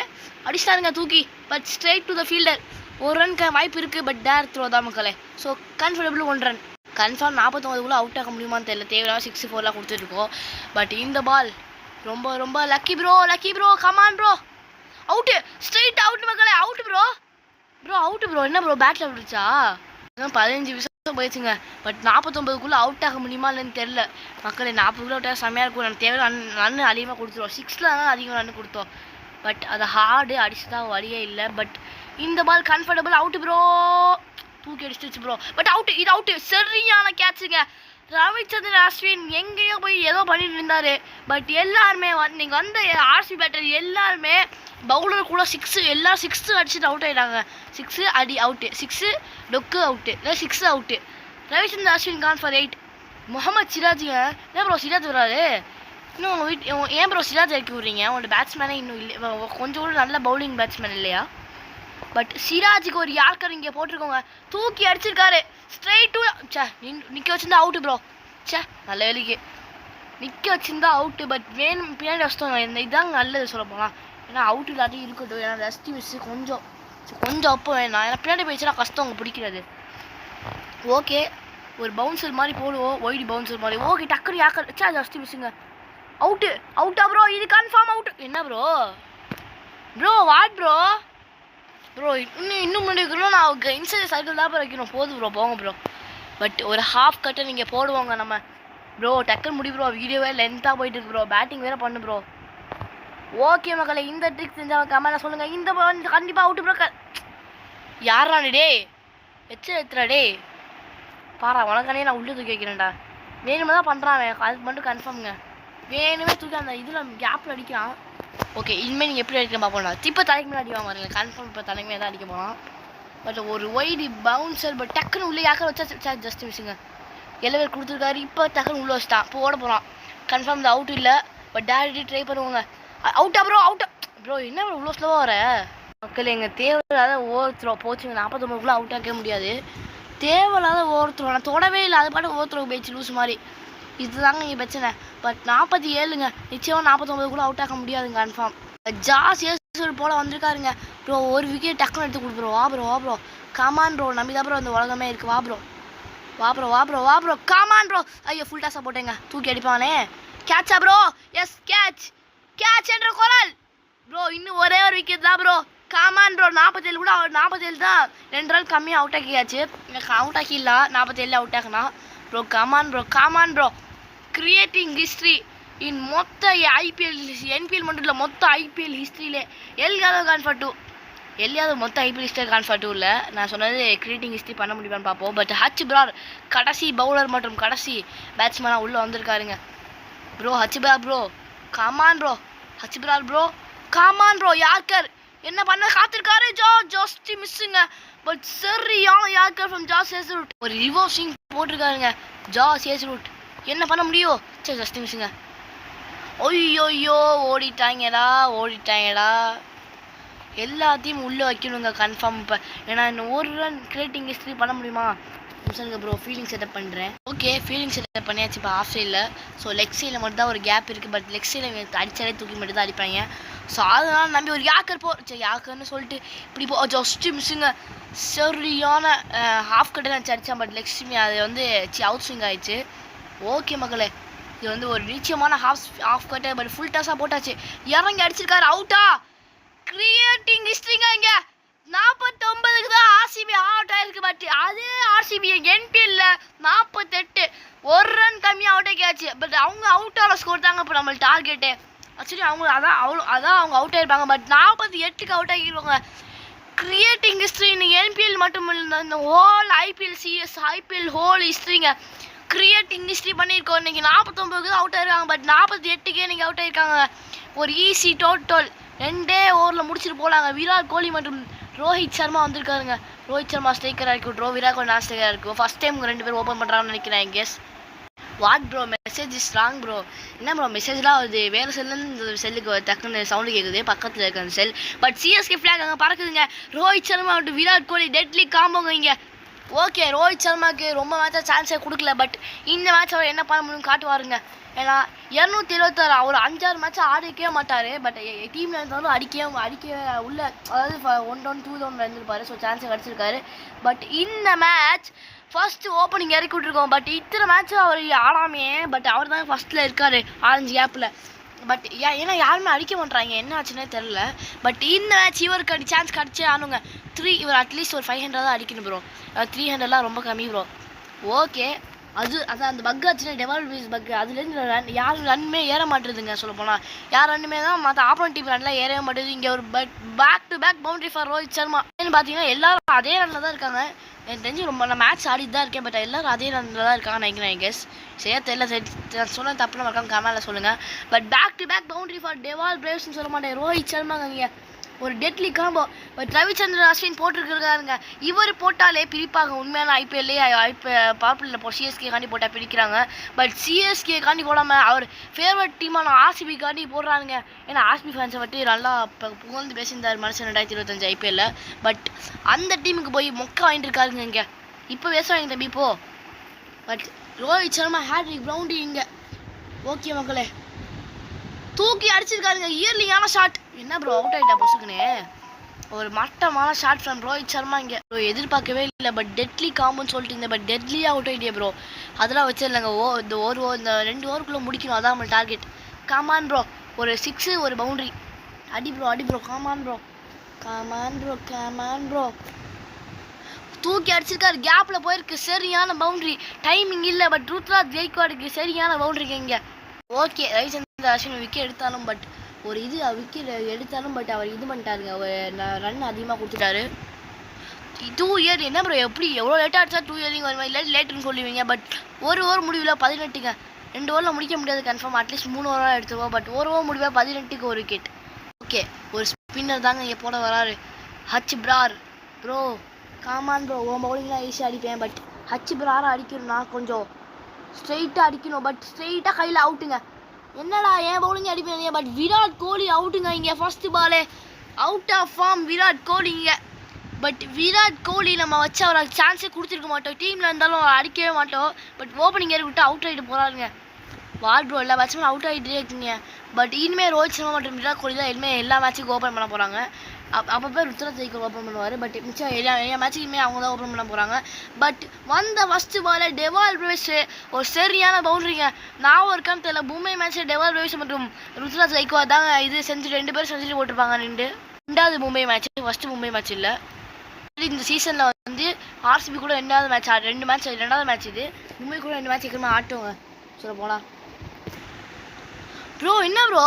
அடிச்சிட்டாருங்க தூக்கி. But straight to the fielder. 1 run வாய்ப்பு இருக்குது. பட் டேரக்ட் த்ரோ தான் மக்களே. So comfortable 1 run. Confirm 49 out ஆக முடியுமான்னு தெரியல. தேவையான 64 கொடுத்துருக்கோம். பட் இந்த பால் ரொம்ப ரொம்ப lucky bro come on bro. Out, straight out மக்களே. Out bro out bro. என்ன ப்ரோ பேட்டில் விடுச்சா? 15 நிமிஷம் போயிடுச்சுங்க. பட் 49 அவுட் ஆக முடியுமா இல்லைன்னு தெரில மக்களே. 40 அவுட் ஆக செம்மையாக இருக்கும். நம்ம தேவை ரன் அதிகமாக கொடுத்துருவோம். 6ல் தான் அதிகமாக ரன் கொடுத்தோம். பட் அதை ஹார்டு அடிச்சு தான் வழியே இல்லை. பட் இந்த பால் கம்ஃபர்டபுள். அவுட்டு ப்ரோ, தூக்கி அடிச்சிச்சு ப்ரோ. பட் அவுட்டு, இது அவுட்டு. சரியான கேட்சுங்க. ரவிச்சந்திரன் அஸ்வின் எங்கேயோ போய் ஏதோ பண்ணிட்டு இருந்தாரு. பட் எல்லாருமே நீங்கள் வந்த ஆர்சி பேட்டர் எல்லாருமே பவுலர் கூட 6 எல்லாரும் 6 அடிச்சுட்டு அவுட் ஆகிட்டாங்க. 6 அடி அவுட்டு, 6 டொக்கு அவுட்டு, இல்லை 6 அவுட்டு. ரவிச்சந்திரன் அஸ்வின் கான் ஃபார் 8. முகமது சிராஜுங்க. ஏன் ப்ரோ சிராஜ் வராது? இன்னும் உங்கள் ஏன் ப்ரோ சிராஜ் இறக்கி விட்றீங்க? உங்களோட பேட்ஸ்மேனே இன்னும் இல்லை, கொஞ்சம் கூட நல்ல பவுலிங் பேட்ஸ்மேன் இல்லையா? பட் சிராஜுக்கு ஒரு யார்கர் இங்கே போட்டிருக்கோங்க. தூக்கி அடிச்சிருக்காரு ஸ்ட்ரைட் டு. நிற்க வச்சிருந்தா அவுட்டு ப்ரோ. நல்ல வேலைக்கு நிற்க வச்சிருந்தா அவுட்டு. பட் வேணும் பின்னாடி வச்சிட்டோங்க. இதாங்க நல்லது சொல்ல போனால். ஏன்னா அவுட் இல்லாட்டி இருக்கட்டும். ஏன்னா ஜஸ்ட் மிஸ் கொஞ்சம் அப்போ வேணாம். ஏன்னா பின்னாடி போயிடுச்சுன்னா கஷ்டம் அவங்க பிடிக்கிறது. ஓகே, ஒரு பவுன்சர் மாதிரி போடுவோம், ஒய்டு பவுன்சர் மாதிரி. ஓகே, டக்குனு யாக்கர் ஜஸ்ட் மிஸ்ஸுங்க. அவுட்டா ப்ரோ? இது கன்ஃபார்ம் அவுட். என்ன ப்ரோ வாட் ப்ரோ இன்னும் முன்னாடி வைக்கணும். நான் இன்சைட் சர்க்கிள் தான் வைக்கணும். போதும் ப்ரோ, போங்க ப்ரோ. பட் ஒரு ஹாஃப் கட்டை நீங்கள் போடுவாங்க நம்ம ப்ரோ. டக்குன்னு முடி ப்ரோ. வீடியோவே லென்த்தாக போயிட்டு இருக்கு ப்ரோ. பேட்டிங் வேறு பண்ணு ப்ரோ. ஓகே மக்களே, இந்த ட்ரிக் செஞ்சால் கமெண்ட்டில் சொல்லுங்கள். இந்த கண்டிப்பாக அவுட்டு ப்ரோ. யாரானு டே எத்துறா டே பாரா. உனக்கானே நான் உள்ளே தூக்கி வைக்கிறேன்டா. வேணுமே தான் பண்ணுறான். அதுக்கு மட்டும் கன்ஃபார்முங்க. வேணுமே தூக்கி அந்த இதில் கேப்பில் அடிக்கிறான். ஓகே, இனிமேல் நீங்கள் எப்படி அடிக்க பார்ப்போம்னா இப்போ தலைக்கு மேலே அடிக்க பாருங்க. கன்ஃபார்ம் இப்போ தலைக்கு மேலே தான் அடிக்க போகலாம். பட் ஒரு ஒய்டு பவுன்சர். பட் டக்குன்னு உள்ளே யாக்கர் வச்சா ஜஸ்ட் மிஸ்ஸுங்க. எல்லவர் கொடுத்துருக்காரு. இப்போ டக்குன்னு உள்ளே வச்சுட்டான். இப்போ ஓட போகிறான். கன்ஃபார்ம் இந்த அவுட் இல்லை. பட் டேரக்டி ட்ரை பண்ணுவாங்க. அவுட்டா ப்ரோ என்ன ப்ரோ இவ்வளோ ஸ்லோவாக வர மக்கள்? எங்கள் தேவையில்லாத ஓவர் போச்சுங்க. 49 அவுட் ஆக்க முடியாது. தேவையில்லாத ஓவர் த்ரோ. நான் தொடவே இல்லை. அது பாட்டு ஓவர் த்ரோ போயிடுச்சு லூஸ் மாதிரி. இதுதாங்க இங்கே பிரச்சனை. பட் 47ங்க. நிச்சயமாக 49 அவுட் ஆக்க முடியாதுங்க கன்ஃபார்ம். ஜாஸ் போல் வந்திருக்காருங்க ப்ரோ. ஒரு விக்கெட் டக்குன்னு எடுத்து கொடுத்துருவோம். வா ப்ரோ கமான் ப்ரோ. நம்பி தான் ப்ரோ இந்த உலகமே இருக்குது. வா ப்ரோ கமான் ப்ரோ. ஐயோ ஃபுல் டாஸாக போட்டேங்க. தூக்கி அடிப்பானே. கேட்சா ப்ரோ? எஸ் கேட்ச் என்ற குரல் ப்ரோ. இன்னும் ஒரே ஒரு விக்கெட் தான் ப்ரோ. Come on bro. 47 கூட 47 தான். 2 ரன் கம்மியாக அவுட் ஆக்கியாச்சு. எனக்கு அவுட் ஆக்கிடலாம். 47 அவுட் ஆகினா bro. Come on bro. Creating history in மொத்த ஐபிஎல் என்பிஎல் மட்டும் இல்லை, மொத்த ஐபிஎல் ஹிஸ்ட்ரியிலே L Yadav gone for 2. L Yadav மொத்த ஐபிஎல் ஹிஸ்ட்ரி கான் ஃபார் 2 இல்லை. நான் சொன்னது கிரியேட்டிங் ஹிஸ்ட்ரி பண்ண முடியுமான்னு பார்ப்போம். பட் ஹச் பிரார் கடைசி பவுலர் மற்றும் கடைசி பேட்ஸ்மேனாக உள்ளே வந்திருக்காருங்க ப்ரோ. ஹச் பிரார் ப்ரோ. Come on bro. ஹச் Brar bro. Come on bro. Yorker என்ன பண்ண காத்திருக்காரு. ஜஸ்ட் மிஸ்ஸுங்க. பட் சரியான யார்கர் ஃப்ரம் ஜாஸ் ஹேசல்வுட். ஒரு ரிவர்சிங் போட்டிருக்காருங்க ஜாஸ் ஹேசல்வுட். என்ன பண்ண முடியும்? ஜஸ்ட் மிஸ்ஸுங்க. ஐயோ ஓடிட்டாங்கடா. எல்லாத்தையும் உள்ளே வைக்கணுங்க கன்ஃபார்ம். இப்போ ஏன்னா இன்னும் ஒரு ரன் கிரியேட்டிங் ஹிஸ்ட்ரி பண்ண முடியுமா? சொல்லுங்க ப்ரோ. ஃபீல்டிங் செட்டப் பண்ணுறேன். ஓகே, ஃபீல்டிங் செட்டப் பண்ணியாச்சு. இப்போ ஆஃப் சைடில். ஸோ லெக் சைடில் மட்டும் தான் ஒரு கேப் இருக்குது. பட் லெக் சைடில் அடிச்சாலே தூக்கி மட்டும் தான் அடிப்பாங்க. ஸோ அதனால் நம்பி ஒரு யாக்கர்னு சொல்லிட்டு இப்படி ஜஸ்ட்டு மிஸ்ஸுங்க. சரியான ஹாஃப் கட்டை நினச்சி அடித்தான். பட் லெக் ஸ்விங் அது அவுட் ஸ்விங் ஆயிடுச்சு. ஓகே மக்களே, இது ஒரு நிச்சயமான ஹாஃப் கட்டை. பட் ஃபுல் டாஸாக போட்டாச்சு. இறங்கி அடிச்சிருக்காரு. அவுட்டா? கிரியேட்டிங் ஹிஸ்ட்ரிங்க. இங்கே 49க்கு தான் ஆர்சிபி அவுட் ஆயிருக்கு. பட் அதே ஆர்சிபி என்பிஎல்ல 48 ஒரு ரன் கம்மியாக அவுட் ஆக்கியாச்சு. பட் அவங்க அவுட் ஆன ஸ்கோர் தாங்க இப்போ நம்ம டார்கெட்டு. ஆக்சுவலி அவங்க அதான் அவங்க அவுட் ஆயிருப்பாங்க. பட் 48க்கு அவுட் ஆகிடுவாங்க. கிரியேட்டிங் ஹிஸ்ட்ரி இன்னைக்கு என்பிஎல் மட்டும் இல்லை, இந்த ஹோல் ஐபிஎல் ஹோல் ஹிஸ்ட்ரிங்க. கிரியேட்டிங் ஹிஸ்ட்ரி பண்ணியிருக்கோம். இன்றைக்கி 49க்கு தான் அவுட் ஆயிருக்காங்க. பட் 48க்கே இன்றைக்கி அவுட் ஆயிருக்காங்க. ஒரு ஈஸி டோட்டல் 2 ஓவரில் முடிச்சுட்டு போகலாங்க. விராட் கோலி மற்றும் ரோஹித் சர்மா வந்திருக்காருங்க. ரோஹித் சர்மா ஸ்ட்ரைக்கராக இருக்கட்டும், விராட் கோலி நான் ஸ்ட்ரைக்கராக இருக்கும். ஃபஸ்ட் டைம் 2 பேரும் ஓப்பன் பண்ணுறாங்கன்னு நினைக்கிறேன். Guess what bro? Message is wrong bro. என்ன ப்ரோ மெசேஜ்லாம் வருது? வேறு செல்லுன்னு செல்லுக்கு டக்குன்னு சவுண்டு கேட்குது பக்கத்தில் இருக்க அந்த செல். பட் சிஎஸ்கே ஃப்ளாக் அங்கே பறக்குதுங்க. ரோஹித் சர்மா மற்றும் விராட் கோலி டெட்லி காம்போங்க இங்கே. ஓகே, ரோஹித் சர்மாவுக்கு ரொம்ப மேட்சாக சான்ஸே கொடுக்கல. பட் இந்த மேட்ச் அவர் என்ன பண்ண முடியும்னு காட்டுவாருங்க. ஏன்னா 276 அவர் 5-6 மேட்ச் ஆடிக்கவே மாட்டார். பட் டீமில் இருந்தாலும் அடிக்க உள்ள, அதாவது 1-1 2-1 இருந்திருப்பாரு. ஸோ சான்ஸை கிடச்சிருக்காரு. பட் இந்த மேட்ச் ஃபர்ஸ்ட் ஓப்பனிங் இறக்கி விட்டுருக்கோம். பட் இத்தனை மேட்ச்சும் அவர் ஆடாமே. பட் அவர் தான் ஃபர்ஸ்ட்டில் இருக்கார் ஆரஞ்சு கேப்பில். பட் ஏன்னா யாருமே அடிக்க மாட்டாங்க, என்ன ஆச்சுன்னே தெரில. பட் இந்த மேட்ச் இவருக்கு சான்ஸ் கிடச்சே ஆனுங்க. இவர் அட்லீஸ்ட் ஒரு 500 தான் அடிக்கணும் ப்ரோ. 300லாம் ரொம்ப கம்மி ப்ரோ. ஓகே, அதான் அந்த பக் ஆச்சுன்னா டெவால் பேஸ் பக். அதுலேருந்து யாரும் ரன்மே ஏற மாட்டேதுங்க. சொல்ல போனால் யார் ரன்னுமே தான் மற்ற ஆப்போனன்ட் டீம் ரன்லாம் ஏறவே மாட்டேது. இங்கே ஒரு back to back boundary for Rohit Sharma. ஏன்னு பார்த்தீங்கன்னா எல்லாரும் அதே ரனில் தான் இருக்காங்க. எனக்கு தெரிஞ்சு ரொம்ப நான் மேட்ச் ஆடிட்டு தான் இருக்கேன். பட் எல்லாரும் அதே ரனில் தான் இருக்காங்க நினைக்கிறேன். கெஸ் சரியா தெரியல. சரி சொன்ன தப்புன்னு இருக்காங்க, கமெண்ட்டில் சொல்லுங்கள். But back to back boundary for Dewald பிரேவ்ஸ்ன்னு சொல்ல மாட்டேன், ரோஹித் சர்மாங்க. இங்கே ஒரு deadly combo. But Ravichandran Ashwin போட்டிருக்காருங்க. இவர் போட்டாலே பிரிப்பாங்க. உண்மையான ஐபிஎல்லே பாப்புலரில் சிஎஸ்கே காண்டி போட்டால் பிரிக்கிறாங்க. பட் சிஎஸ்கே காண்டி போடாமல் அவர் ஃபேவரட் டீமான ஆர்சிபி காண்டி போடுறாங்க. ஏன்னா ஆர்சிபி ஃபேன்ஸை பற்றி நல்லா புகழ்ந்து பேசியிருந்தார் மனுஷன் 2025 ஐபிஎல்ல. பட் அந்த டீமுக்கு போய் மொக்க வாங்கிட்டு இருக்காருங்க. இங்கே இப்போ பேசுவாங்க தம்பி இப்போ. But Rohit Sharma hat-trick boundary இங்கே. ஓகே மக்களே, தூக்கி அடிச்சிருக்காருங்க. இயர்லியான ஷாட். என்ன ப்ரோ அவுட் ஆகிட்டா பொசுக்குன்னு? ஒரு மட்டமான ஷாட் ஃப்ரம் ரோஹித் சர்மா. இங்கே ப்ரோ எதிர்பார்க்கவே இல்லை. பட் டெட்லி காம்புன்னு சொல்லிட்டு இருந்தேன். பட் டெட்லியாக அவுட் ஆகிட்டே ப்ரோ. அதெல்லாம் வச்சிடலங்க. இந்த இந்த 2 ஓவருக்குள்ளே முடிக்கணும், அதான் நம்ம டார்கெட். காமான் ப்ரோ, ஒரு 6 ஒரு பவுண்டரி. அடி ப்ரோ காமான் ப்ரோ. தூக்கி அடிச்சிருக்காரு. கேப்பில் போயிருக்கு. சரியான பவுண்டரி. டைமிங் இல்லை. பட் ருத்ராஜ் கெய்க்வாடுக்கு சரியான பவுண்டரிங்க இங்கே. ஓகே, ரவிச்சந்திரன் அஸ்வின் விக்கெட் எடுத்தாலும் பட் ஒரு விக்கெட் எடுத்தாலும் பட் அவர் இது பண்ணிட்டாருங்க. ரன் அதிகமாக கொடுத்துட்டாரு. 2 இயர் என்ன ப்ரோ எப்படி எவ்வளோ லேட்டாக அடிச்சா 2 இயரிங் வருமா? இல்லை லேட்டுன்னு சொல்லுவீங்க. பட் ஒரு ஓவர் முடிவில் 18ங்க. 2 ஓவரில் முடிக்க முடியாது கன்ஃபார்ம். அட்லீஸ்ட் 3 ஓவராக எடுத்துருவோம். பட் ஒரு ஓவர் முடிவாக 18க்கு ஒரு விக்கெட். ஓகே, ஒரு ஸ்பின்னர் தாங்க இங்கே போட வராரு. H Brar bro. Come on bro, உன் பவுலிங்லாம் ஈஸியாக அடிப்பேன். பட் ஹச் பிராரை அடிக்கணும்னா கொஞ்சம் ஸ்ட்ரெயிட்டாக அடிக்கணும். பட் ஸ்ட்ரெயிட்டாக கையில் அவுட்டுங்க. என்னடா ஏன் பவுலிங் அடிப்பீங்க? பட் விராட் கோலி அவுட்டுங்க. இங்கே ஃபர்ஸ்ட் பாலே out of form Virat Kohli இங்கே. பட் விராட் கோலி நம்ம வச்சு அவருக்கு சான்ஸே கொடுத்துருக்க மாட்டோம். டீமில் இருந்தாலும் அடிக்கவே மாட்டோம். பட் ஓப்பனிங் ஏறி விட்டு அவுட் ஆகிட்டு போகிறாருங்க. வால் ப்ரோ எல்லா மேட்சுமே அவுட் ஆகிட்டே இருக்கீங்க. பட் இனிமேல் ரோஹித் சர்மா மற்றும் விராட் கோலி தான் இனிமேல் எல்லா மேட்சுக்கும் ஓப்பன் பண்ண போகிறாங்க. அப்பப்போ ருத்ராஜ் கெய்க்வாட் ஓப்பன் பண்ணுவார். பட் மிச்சம் எல்லா மேட்சுக்குமே அவங்க தான் ஓப்பன் பண்ண போகிறாங்க. பட் வந்த ஃபஸ்ட்டு பால் டெவால் பிரேவ்ஸ் ஒரு சரியான பவுண்டரிங்க. நான் இருக்கான்னு தெரியல, மும்பை மேட்ச்சில் டெவால் பிரேவ்ஸ் மற்றும் ருத்ராஜ் கெய்க்வாட் தாங்க இது செஞ்சுரி 2 பேரும் செஞ்சுரி போட்டிருப்பாங்க. 2வது Mumbai match, first Mumbai match இல்லை. இந்த சீசனில் வந்து ஆர்சிபி கூட 2வது மேட்ச் 2வது மேட்ச் இது. மும்பை கூட 2 மேட்ச் சீக்கிரமாக ஆட்டுவாங்க சொல்ல போனால். ப்ரோ என்ன ப்ரோ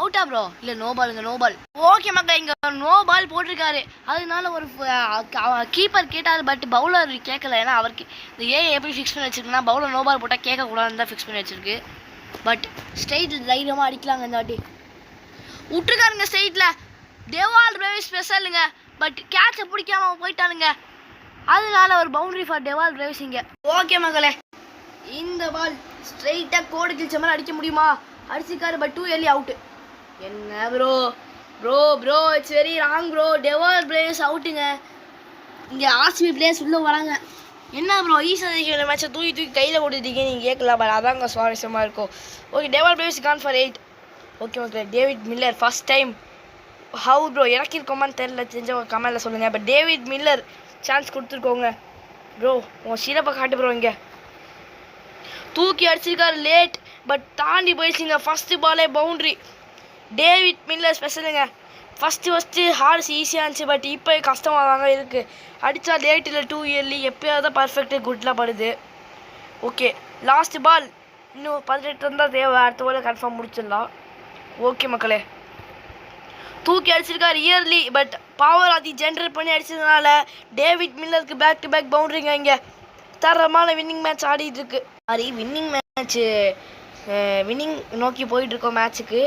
அவுட்டா ப்ரோ? இல்லை நோ பால். ஓகே மக்கள், இங்கே நோ பால் போட்டிருக்காரு. அதனால ஒரு கீப்பர் கேட்டார். பட் பவுலர் கேட்கல. ஏன்னா அவருக்கு இந்த எப்படி ஃபிக்ஸ் பண்ணி வச்சிருக்குன்னா பவுலர் நோ பால் போட்டால் கேட்கக்கூடாதுன்னு தான் ஃபிக்ஸ் பண்ணி வச்சிருக்கு. பட் ஸ்ட்ரெயிட்டில் தைரியமாக அடிக்கலாங்க. இந்த வாட்டி விட்டுருக்காருங்க ஸ்ட்ரெயிட்டில். டெவால் பிரேவ்ஸ் ஸ்பெஷலுங்க. பட் கேட்சை பிடிக்காம போயிட்டானுங்க. அதனால ஒரு பவுண்டரி ஃபார் டெவால் பிரேவ்ஸ் இங்கே. ஓகே மக்களே, இந்த பால் ஸ்ட்ரெயிட்டாக கோடு கிழிச்ச மாதிரி அடிக்க முடியுமா? அடிச்சிருக்காரு. But 2 early out. என்ன bro it's very wrong bro. Dewald Brevis அவுட்டுங்க. இங்கே ஆர்சிபி பிளேயர்ஸ் உள்ளே வராங்க. என்ன ப்ரோ ஈஸியாக மேட்சை தூக்கி கையில் கொடுத்துட்டீங்க நீங்கள் கேட்கலாம். பட் அதாங்க சுவாரஸ்யமாக இருக்கும். Okay, Dewald Brevis gone for 8. Okay மக்களே, David Miller first time how bro இறக்கிருக்கோமான்னு தெரில, தெரிஞ்சவங்க கமெண்டில் சொல்லுங்கள். பட் டேவிட் மில்லர் சான்ஸ் கொடுத்துருக்கோங்க. ப்ரோ உங்கள் சிறப்பை காட்டு ப்ரோ. இங்கே தூக்கி அடிச்சிருக்காரு லேட். பட் தாண்டி போயிடுச்சுங்க. ஃபஸ்ட்டு பாலே பவுண்ட்ரி. டேவிட் மில்லர் ஸ்பெஷலுங்க. ஃபஸ்ட்டு ஹார்ஸ் ஈஸியாக இருந்துச்சு. பட் இப்போ கஷ்டமாக தாங்க இருக்குது. அடித்தா லேட்டில் 2 early எப்போயாவது தான் பர்ஃபெக்டாக குட்லாம் படுது. Okay, last ball. இன்னும் 18 இருந்தால் தேவை. அடுத்த பால் கன்ஃபார்ம் முடிச்சிடலாம். ஓகே மக்களே, தூக்கி அடிச்சிருக்காரு இயர்லி. பட் பவர் அதை ஜென்ரேட் பண்ணி அடிச்சதுனால டேவிட் மில்லருக்கு பேக் டு பேக் பவுண்டரிங்க. இங்கே தரமான வின்னிங் மேட்ச் ஆடிட்டு இருக்கு. வின்னிங் நோக்கி போயிட்டுருக்கோம் மேட்ச்சுக்கு.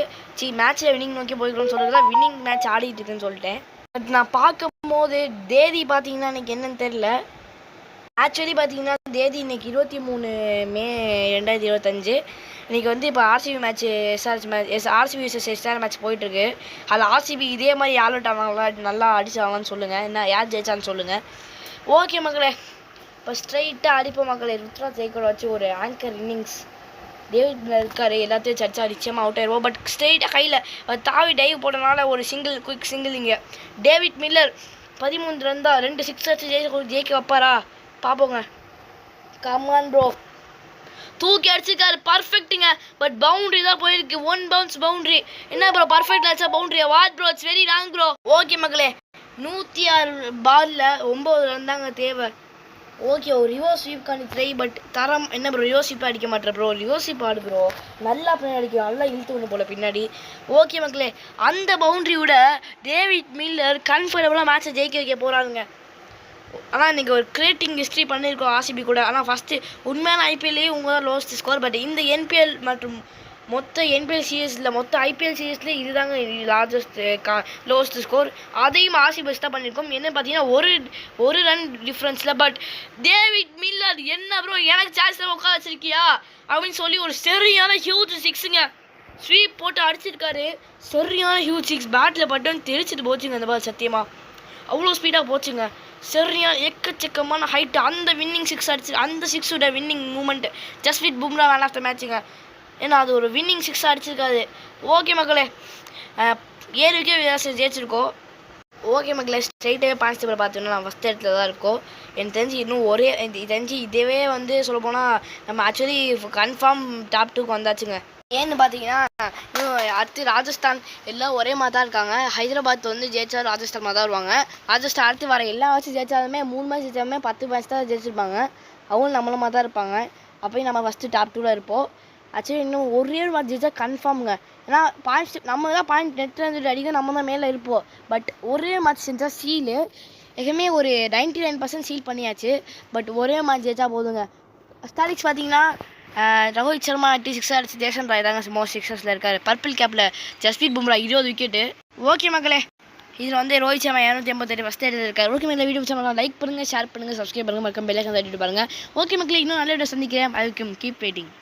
மேட்ச்சில் வின்னிங் நோக்கி போய்க்கிறோம்னு சொல்கிறது தான் வின்னிங் மேட்ச் ஆடிட்டு இருக்குன்னு சொல்லிட்டேன். பட் நான் பார்க்கும் போது தேதி பார்த்தீங்கன்னா இன்றைக்கி என்னன்னு தெரில. ஆக்சுவலி பார்த்தீங்கன்னா தேதி இன்றைக்கி 23 மே 2025. இன்றைக்கி வந்து இப்போ RCB match RCB SR match போயிட்டுருக்கு. அதில் ஆர்சிபி இதே மாதிரி ஆல் அவுட் ஆவாங்களா, நல்லா அடிச்சாங்களான்னு சொல்லுங்கள். என்ன யார் ஜெயிச்சான்னு சொல்லுங்கள். ஓகே மக்களே, இப்போ ஸ்ட்ரைட்டாக அடிப்போம் மக்களே. ருத்ராஜ் கெய்க்வாட் வச்சு ஒரு ஆங்கர் இன்னிங்ஸ். டேவிட் மில்லர் இருக்காரு, எல்லாத்தையும் சர்ச்சா நிச்சயமாக அவுட் ஆயிடுவோம். பட் ஸ்ட்ரெயிட்டாக கையில் தாவி டைவ் போட்டனால ஒரு குயிக் சிங்கிள். இங்கே டேவிட் மில்லர் 13 ரன் தான், 2 6 அடிச்சு ஜெயிக்க வைப்பாரா? பார்ப்போங்க. கமான் ப்ரோ, தூக்கி அடிச்சிருக்காரு, பர்ஃபெக்ட்டுங்க. பட் பவுண்டரி தான் போயிருக்கு, 1 பவுன்ஸ் பவுண்டரி. என்ன ப்ரோ பர்ஃபெக்ட் அடிச்சா பவுண்டரியா? What bro, it's very wrong bro. Okay மக்களே, 106 பால்ல 9 ரன் தாங்க தேவை. ஓகே, ஒரு ரிவர்ஸ் ஸ்வீப் காணி ட்ரை, பட் தரம் என்ன ப்ரோ, ரிவர்ஸ் ஸ்வீப் அடிக்க மாட்டேன் ப்ரோ, ரிவர்ஸ் ஸ்வீப் ஆடு ப்ரோ, நல்லா பின்னாடி அடிக்கும், நல்லா இழுத்து ஒன்று போல பின்னாடி. ஓகே மக்களே, அந்த பவுண்டரியோட டேவிட் மில்லர் கன்ஃபர்டபுளாக மேட்சை ஜெயிக்க வைக்க போகிறாங்க. ஆனால் இன்றைக்கி ஒரு கிரியேட்டிங் ஹிஸ்ட்ரி பண்ணியிருக்கோம் ஆர்சிபி கூட. ஆனால் ஃபஸ்ட்டு உண்மையான ஐபிஎல்லே இவங்க தான் லோவஸ்ட் ஸ்கோர். பட் இந்த என்பிஎல் மற்றும் மொத்த என்பிஎல் சீரீஸில் மொத்த ஐபிஎல் சீரீஸ்லேயே இதுதாங்க லார்ஜஸ்ட் லோவஸ்ட் ஸ்கோர். அதையும் ஆர்சிபி பெஸ்ட் தான் பண்ணியிருக்கோம். என்ன பார்த்தீங்கன்னா ஒரு ரன் டிஃப்ரென்ஸில். பட் டேவிட் மில்லர் என்ன ப்ரோ எனக்கு சான்ஸில் உட்கார வச்சிருக்கியா அப்படின்னு சொல்லி ஒரு சரியான ஹியூஜ் சிக்ஸுங்க ஸ்வீப் போட்டு அடிச்சிருக்காரு. சரியான ஹியூஜ் சிக்ஸ், பேட்டில் பட்டுன்னு தெரிச்சிட்டு போச்சுங்க அந்த பால். சத்தியமாக அவ்வளோ ஸ்பீடாக போச்சுங்க. சரியான எக்கச்சக்கமான ஹைட்டு. அந்த வின்னிங் சிக்ஸ் அடிச்சு, அந்த சிக்ஸோட winning moment Jasprit Bumrah man of the மேட்சுங்க. ஏன்னா அது ஒரு வின்னிங் சிக்ஸ் அடிச்சிருக்காது. ஓகே மக்களே, 7 விக்கெட் ஜெயிச்சிருக்கோம். ஓகே மக்களே, ஸ்ட்ரைட்டாகவே பாயிண்ட்ஸ் டேபிள் பார்த்தோன்னா நான் ஃபஸ்ட் இடத்துல தான் இருக்கோம். எனக்கு தெரிஞ்சு இன்னும் தெரிஞ்சு இதே வந்து சொல்லப்போனால் நம்ம ஆக்சுவலி கன்ஃபார்ம் டாப் 2க்கு வந்தாச்சுங்க. ஏன்னு பார்த்தீங்கன்னா இன்னும் அடுத்து ராஜஸ்தான் எல்லாம் ஒரே மாதிரி தான் இருக்காங்க. ஹைதராபாத் வந்து ஜெயிச்சா ராஜஸ்தான் மாதிரி தான் வருவாங்க. ராஜஸ்தான் அடுத்து வர எல்லா மேட்சும் ஜெயிச்சாலுமே 3 மேட்ச் ஜெயிச்சாலுமே 10 மேட்ச் தான் ஜெயிச்சிருப்பாங்க. அவங்களும் நம்மள மாதிரி தான் இருப்பாங்க. அப்போயும் நம்ம ஃபஸ்ட்டு டாப் 2ல் இருப்போம். ஆக்சுவலி இன்னும் ஒரே ஒரு மேட்ச் ஜெயிச்சா கன்ஃபார்முங்க. ஏன்னா பாயிண்ட்ஸ் நம்ம தான் பாயிண்ட் நெட் ரன் அடிக்க நம்ம தான் மேலே இருப்போம். பட் ஒரே மேட்ச் செஞ்சால் சீலு எப்பவுமே ஒரு 99% சீல் பண்ணியாச்சு. பட் ஒரே மேட்ச் ஜெயிச்சா போதுங்க. ஸ்டாட்டிக்ஸ் பார்த்தீங்கன்னா ரோஹித் சர்மா 86 அடிச்சு, தேசன் ராய் தாங்க மோஸ்ட் சிக்ஸஸில் இருக்கார். பர்பிள் கேப்பில் ஜஸ்பிரீத் பும்ரா 20 விக்கெட்டு. ஓகே மக்களே, இதில் வந்து ரோஹித் சர்மா 288 ஃபஸ்ட் இடத்துல இருக்கார். ஓகே மக்களே, வீடியோ பிடிச்சா லைக் பண்ணுங்கள், ஷேர் பண்ணுங்கள், சப்ஸ்கிரைப் பண்ணுங்கள், மறக்காம பெல் ஐகான் தட்டிட்டு பாருங்கள். ஓகே மக்களே, இன்னும் நல்ல வீடியோ சந்திக்கிறேன். அதுக்கும் கீப் வெயிட்டிங்.